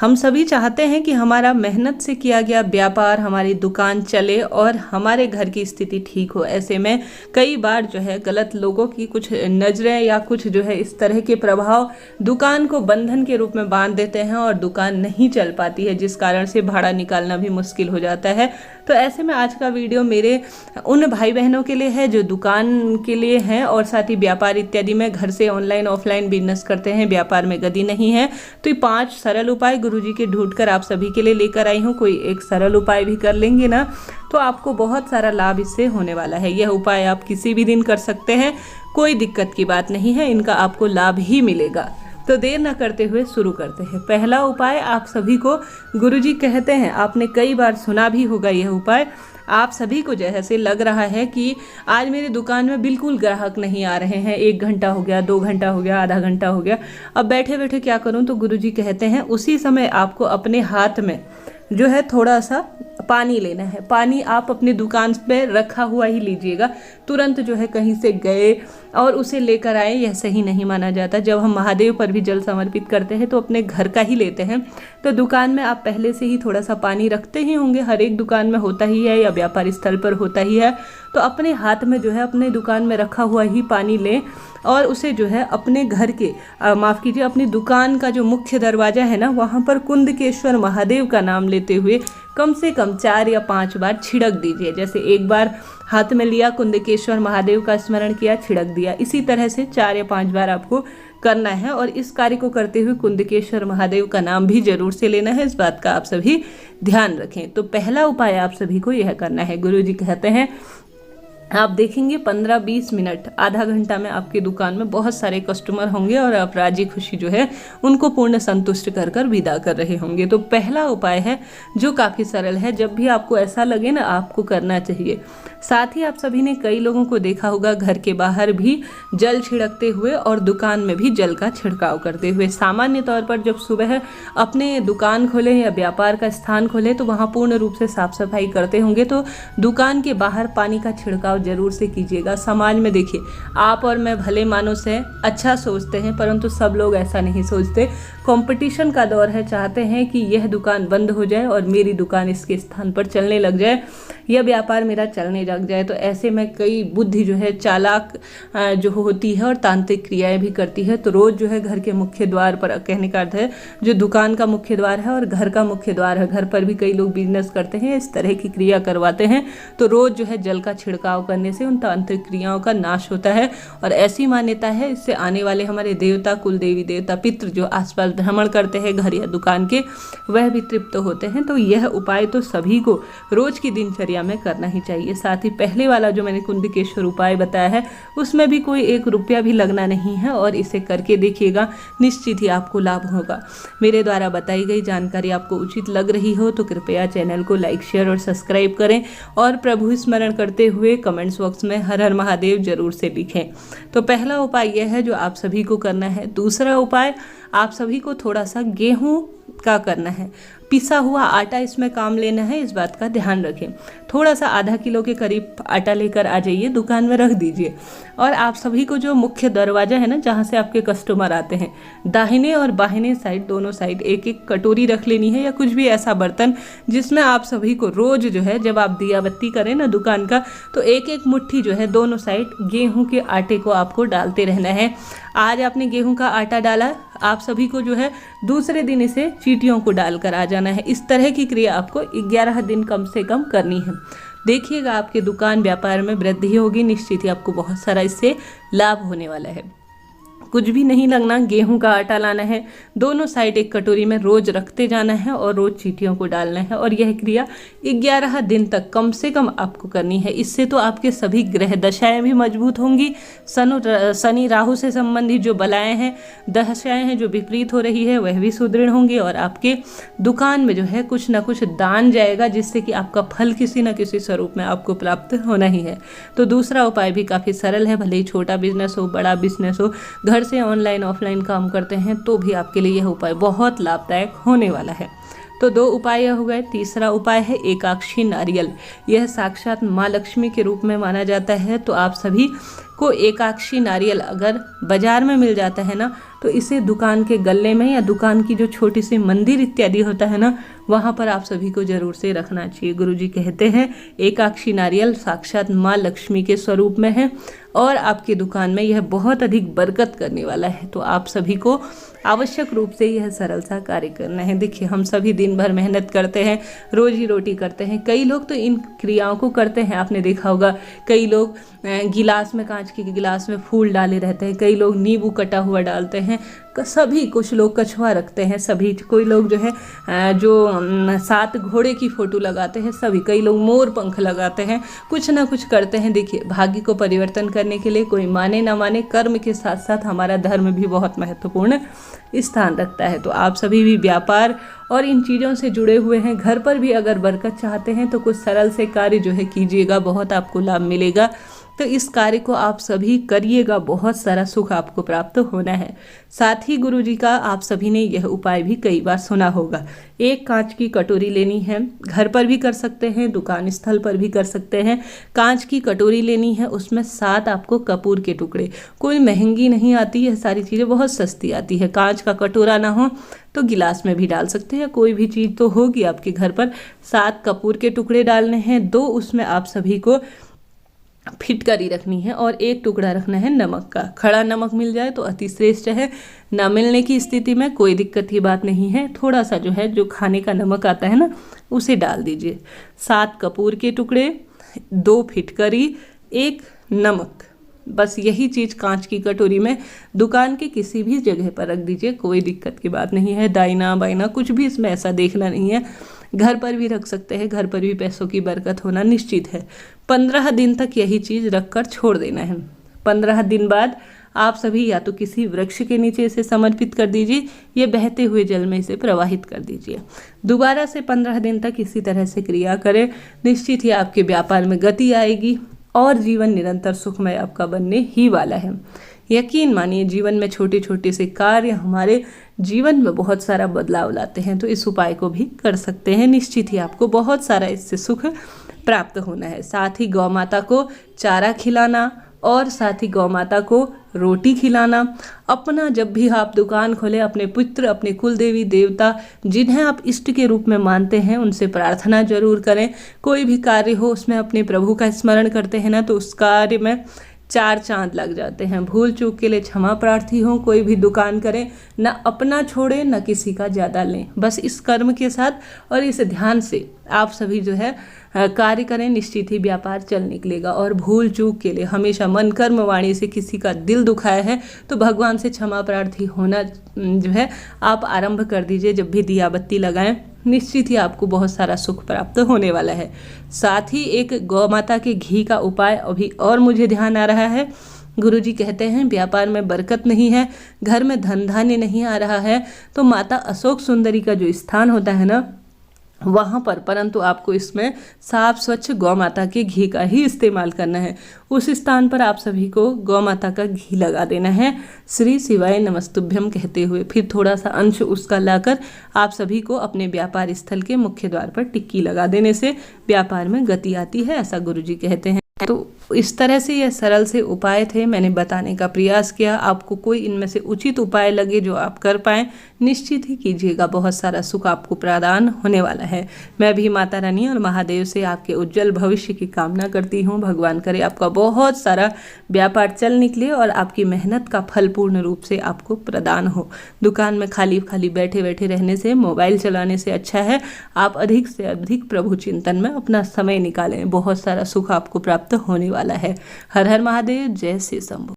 हम सभी चाहते हैं कि हमारा मेहनत से किया गया व्यापार, हमारी दुकान चले और हमारे घर की स्थिति ठीक हो। ऐसे में कई बार जो है गलत लोगों की कुछ नज़रें या कुछ जो है इस तरह के प्रभाव दुकान को बंधन के रूप में बांध देते हैं और दुकान नहीं चल पाती है, जिस कारण से भाड़ा निकालना भी मुश्किल हो जाता है। तो ऐसे में आज का वीडियो मेरे उन भाई बहनों के लिए है जो दुकान के लिए हैं और साथ ही व्यापार इत्यादि में घर से ऑनलाइन ऑफलाइन बिजनेस करते हैं, व्यापार में गति नहीं है। तो ये 5 सरल उपाय गुरुजी के ढूंढकर आप सभी के लिए लेकर आई हूँ। कोई एक सरल उपाय भी कर लेंगे ना तो आपको बहुत सारा लाभ इससे होने वाला है। यह उपाय आप किसी भी दिन कर सकते हैं, कोई दिक्कत की बात नहीं है, इनका आपको लाभ ही मिलेगा। तो देर न करते हुए शुरू करते हैं। पहला उपाय आप सभी को गुरुजी कहते हैं, आपने कई बार सुना भी होगा यह उपाय। आप सभी को जैसे लग रहा है कि आज मेरी दुकान में बिल्कुल ग्राहक नहीं आ रहे हैं, 1 घंटा हो गया, 2 घंटा हो गया, आधा घंटा हो गया, अब बैठे बैठे क्या करूं। तो गुरुजी कहते हैं उसी समय आपको अपने हाथ में जो है थोड़ा सा पानी लेना है। पानी आप अपनी दुकान पे रखा हुआ ही लीजिएगा, तुरंत जो है कहीं से गए और उसे लेकर आए, यह सही नहीं माना जाता। जब हम महादेव पर भी जल समर्पित करते हैं तो अपने घर का ही लेते हैं। तो दुकान में आप पहले से ही थोड़ा सा पानी रखते ही होंगे, हर एक दुकान में होता ही है या व्यापार स्थल पर होता ही है। तो अपने हाथ में जो है अपने दुकान में रखा हुआ ही पानी लें और उसे जो है अपने घर के माफ़ कीजिए अपनी दुकान का जो मुख्य दरवाज़ा है ना, वहाँ पर कुंदकेश्वर महादेव का नाम लेते हुए कम से कम 4 या 5 बार छिड़क दीजिए। जैसे एक बार हाथ में लिया, कुंदकेश्वर महादेव का स्मरण किया, छिड़क दिया, इसी तरह से 4 या 5 बार आपको करना है। और इस कार्य को करते हुए कुंदकेश्वर महादेव का नाम भी जरूर से लेना है, इस बात का आप सभी ध्यान रखें। तो पहला उपाय आप सभी को यह करना है। गुरुजी कहते हैं आप देखेंगे 15-20 मिनट, आधा घंटा में आपकी दुकान में बहुत सारे कस्टमर होंगे और आप राजी खुशी जो है उनको पूर्ण संतुष्ट कर कर विदा कर रहे होंगे। तो पहला उपाय है जो काफ़ी सरल है, जब भी आपको ऐसा लगे ना आपको करना चाहिए। साथ ही आप सभी ने कई लोगों को देखा होगा घर के बाहर भी जल छिड़कते हुए और दुकान में भी जल का छिड़काव करते हुए। सामान्य तौर पर जब सुबह अपने दुकान खोलें या व्यापार का स्थान खोलें तो वहाँ पूर्ण रूप से साफ सफाई करते होंगे, तो दुकान के बाहर पानी का छिड़काव जरूर से कीजिएगा। समाज में देखिए आप और मैं भले मानुस हैं, अच्छा सोचते हैं, परंतु सब लोग ऐसा नहीं सोचते। कंपटीशन का दौर है, चाहते हैं कि यह दुकान बंद हो जाए और मेरी दुकान इसके स्थान पर चलने लग जाए, यह व्यापार मेरा चलने लग जाए। तो ऐसे में कई बुद्धि जो है चालाक जो होती है और तांत्रिक क्रियाएं भी करती है। तो रोज जो है घर के मुख्य द्वार पर, कहने का अर्थ है जो दुकान का मुख्य द्वार है और घर का मुख्य द्वार है, घर पर भी कई लोग बिजनेस करते हैं, इस तरह की क्रिया करवाते हैं। तो रोज जो है जल का छिड़काव करने से उन तांत्रिक क्रियाओं का नाश होता है। और ऐसी मान्यता है इससे आने वाले हमारे देवता, कुल देवी देवता, पितृ जो आसपास भ्रमण करते हैं घर या दुकान के, वह भी तृप्त होते हैं। तो यह उपाय तो सभी को रोज की दिनचर्या में करना ही चाहिए। साथ ही पहले वाला जो मैंने कुंदकेश्वर उपाय बताया है उसमें भी कोई 1 रुपया भी लगना नहीं है और इसे करके देखिएगा, निश्चित ही आपको लाभ होगा। मेरे द्वारा बताई गई जानकारी आपको उचित लग रही हो तो कृपया चैनल को लाइक, शेयर और सब्सक्राइब करें और प्रभु स्मरण करते हुए कमेंट्स बॉक्स में हर हर महादेव जरूर से लिखें। तो पहला उपाय यह है जो आप सभी को करना है। दूसरा उपाय आप सभी को थोड़ा सा गेहूं का करना है, पिसा हुआ आटा इसमें काम लेना है, इस बात का ध्यान रखें। थोड़ा सा आधा किलो के करीब आटा लेकर आ जाइए, दुकान में रख दीजिए और आप सभी को जो मुख्य दरवाजा है ना जहाँ से आपके कस्टमर आते हैं, दाहिने और बाहिने साइड दोनों साइड 1-1 कटोरी रख लेनी है या कुछ भी ऐसा बर्तन जिसमें आप सभी को रोज जो है जब आप दिया बत्ती करें ना दुकान का तो 1-1 मुट्ठी जो है दोनों साइड गेहूं के आटे को आपको डालते रहना है। आज आपने गेहूं का आटा डाला, आप सभी को जो है दूसरे दिन इसे चींटियों को डालकर आ जाना है। इस तरह की क्रिया आपको 11 दिन कम से कम करनी है। देखिएगा आपके दुकान व्यापार में वृद्धि होगी, निश्चित ही आपको बहुत सारा इससे लाभ होने वाला है। कुछ भी नहीं लगना, गेहूं का आटा लाना है, दोनों साइड 1 कटोरी में रोज रखते जाना है और रोज चींटियों को डालना है और यह क्रिया 11 दिन तक कम से कम आपको करनी है। इससे तो आपके सभी ग्रह दशाएं भी मजबूत होंगी, शनि राहु से संबंधित जो बलाएं हैं, दशाएं हैं जो विपरीत हो रही है वह भी सुदृढ़ होंगी और आपके दुकान में जो है कुछ ना कुछ दान जाएगा जिससे कि आपका फल किसी न किसी स्वरूप में आपको प्राप्त होना ही है। तो दूसरा उपाय भी काफ़ी सरल है, भले ही छोटा बिजनेस हो, बड़ा बिजनेस हो, घर से ऑनलाइन ऑफलाइन काम करते हैं तो भी आपके लिए यह उपाय बहुत लाभदायक होने वाला है। तो 2 उपाय हो गए। तीसरा उपाय है एकाक्षी नारियल। यह साक्षात माँ लक्ष्मी के रूप में माना जाता है। तो आप सभी को एकाक्षी नारियल अगर बाजार में मिल जाता है ना, तो इसे दुकान के गल्ले में या दुकान की जो छोटी सी मंदिर इत्यादि होता है ना, वहाँ पर आप सभी को जरूर से रखना चाहिए। गुरुजी कहते हैं एकाक्षी नारियल साक्षात माँ लक्ष्मी के स्वरूप में है और आपकी दुकान में यह बहुत अधिक बरकत करने वाला है। तो आप सभी को आवश्यक रूप से यह सरल सा कार्य करना है। देखिए, हम सभी दिन भर मेहनत करते हैं, रोजी रोटी करते हैं। कई लोग तो इन क्रियाओं को करते हैं, आपने देखा होगा। कई लोग गिलास में, कांच के गिलास में फूल डाले रहते हैं, कई लोग नींबू कटा हुआ डालते हैं, सभी, कुछ लोग कछुआ रखते हैं, सभी, कोई लोग जो है जो 7 घोड़े की फोटो लगाते हैं, सभी, कई लोग मोर पंख लगाते हैं, कुछ ना कुछ करते हैं। देखिए, भाग्य को परिवर्तन करने के लिए कोई माने ना माने, कर्म के साथ साथ हमारा धर्म भी बहुत महत्वपूर्ण स्थान रखता है। तो आप सभी भी व्यापार और इन चीज़ों से जुड़े हुए हैं, घर पर भी अगर बरकत चाहते हैं तो कुछ सरल से कार्य जो है कीजिएगा, बहुत आपको लाभ मिलेगा। तो इस कार्य को आप सभी करिएगा, बहुत सारा सुख आपको प्राप्त होना है। साथ ही गुरुजी का आप सभी ने यह उपाय भी कई बार सुना होगा। एक कांच की कटोरी लेनी है, घर पर भी कर सकते हैं, दुकान स्थल पर भी कर सकते हैं। कांच की कटोरी लेनी है, उसमें 7 आपको कपूर के टुकड़े, कोई महंगी नहीं आती है, सारी चीज़ें बहुत सस्ती आती है। कांच का कटोरा ना हो तो गिलास में भी डाल सकते हैं, कोई भी चीज़ तो होगी आपके घर पर। 7 कपूर के टुकड़े डालने हैं, 2 उसमें आप सभी को फिटकरी रखनी है और 1 टुकड़ा रखना है नमक का। खड़ा नमक मिल जाए तो अति श्रेष्ठ है, ना मिलने की स्थिति में कोई दिक्कत की बात नहीं है, थोड़ा सा जो है जो खाने का नमक आता है ना, उसे डाल दीजिए। 7 कपूर के टुकड़े, 2 फिटकरी, 1 नमक, बस यही चीज़ कांच की कटोरी में दुकान के किसी भी जगह पर रख दीजिए, कोई दिक्कत की बात नहीं है। दाइना बाइना कुछ भी इसमें ऐसा देखना नहीं है, घर पर भी रख सकते हैं, घर पर भी पैसों की बरकत होना निश्चित है। 15 दिन तक यही चीज़ रखकर छोड़ देना है। 15 दिन बाद आप सभी या तो किसी वृक्ष के नीचे इसे समर्पित कर दीजिए या बहते हुए जल में इसे प्रवाहित कर दीजिए। दोबारा से 15 दिन तक इसी तरह से क्रिया करें, निश्चित ही आपके व्यापार में गति आएगी और जीवन निरंतर सुखमय आपका बनने ही वाला है। यकीन मानिए, जीवन में छोटे छोटे से कार्य हमारे जीवन में बहुत सारा बदलाव लाते हैं। तो इस उपाय को भी कर सकते हैं, निश्चित ही आपको बहुत सारा इससे सुख प्राप्त होना है। साथ ही गौ माता को चारा खिलाना और साथ ही गौ माता को रोटी खिलाना। अपना जब भी आप दुकान खोले, अपने पुत्र, अपने कुल देवी देवता जिन्हें आप इष्ट के रूप में मानते हैं, उनसे प्रार्थना जरूर करें। कोई भी कार्य हो उसमें अपने प्रभु का स्मरण करते हैं ना, तो उस कार्य में 4 चांद लग जाते हैं। भूल चूक के लिए क्षमा प्रार्थी हो, कोई भी दुकान करें, न अपना छोड़े न किसी का ज़्यादा लें। बस इस कर्म के साथ और इस ध्यान से आप सभी जो है कार्य करें, निश्चित ही व्यापार चल निकलेगा। और भूल चूक के लिए हमेशा मन कर्म वाणी से किसी का दिल दुखाया है तो भगवान से क्षमा प्रार्थी होना जो है आप आरंभ कर दीजिए। जब भी दिया बत्ती लगाएं, निश्चित ही आपको बहुत सारा सुख प्राप्त होने वाला है। साथ ही एक गौ माता के घी का उपाय अभी और मुझे ध्यान आ रहा है। गुरुजी कहते हैं व्यापार में बरकत नहीं है, घर में धन धान्य नहीं आ रहा है, तो माता अशोक सुंदरी का जो स्थान होता है ना, वहाँ पर, परंतु आपको इसमें साफ स्वच्छ गौ माता के घी का ही इस्तेमाल करना है। उस स्थान पर आप सभी को गौ माता का घी लगा देना है, श्री शिवाय नमस्तुभ्यम कहते हुए। फिर थोड़ा सा अंश उसका लाकर आप सभी को अपने व्यापार स्थल के मुख्य द्वार पर टिक्की लगा देने से व्यापार में गति आती है, ऐसा गुरुजी कहते हैं। तो इस तरह से ये सरल से उपाय थे, मैंने बताने का प्रयास किया। आपको कोई इनमें से उचित उपाय लगे जो आप कर पाएँ, निश्चित ही कीजिएगा, बहुत सारा सुख आपको प्रदान होने वाला है। मैं भी माता रानी और महादेव से आपके उज्जवल भविष्य की कामना करती हूँ। भगवान करे आपका बहुत सारा व्यापार चल निकले और आपकी मेहनत का फल पूर्ण रूप से आपको प्रदान हो। दुकान में खाली खाली बैठे बैठे रहने से, मोबाइल चलाने से अच्छा है आप अधिक से अधिक प्रभु चिंतन में अपना समय निकालें, बहुत सारा सुख आपको प्राप्त होने वाला है। हर हर महादेव, जय श्री शंभू।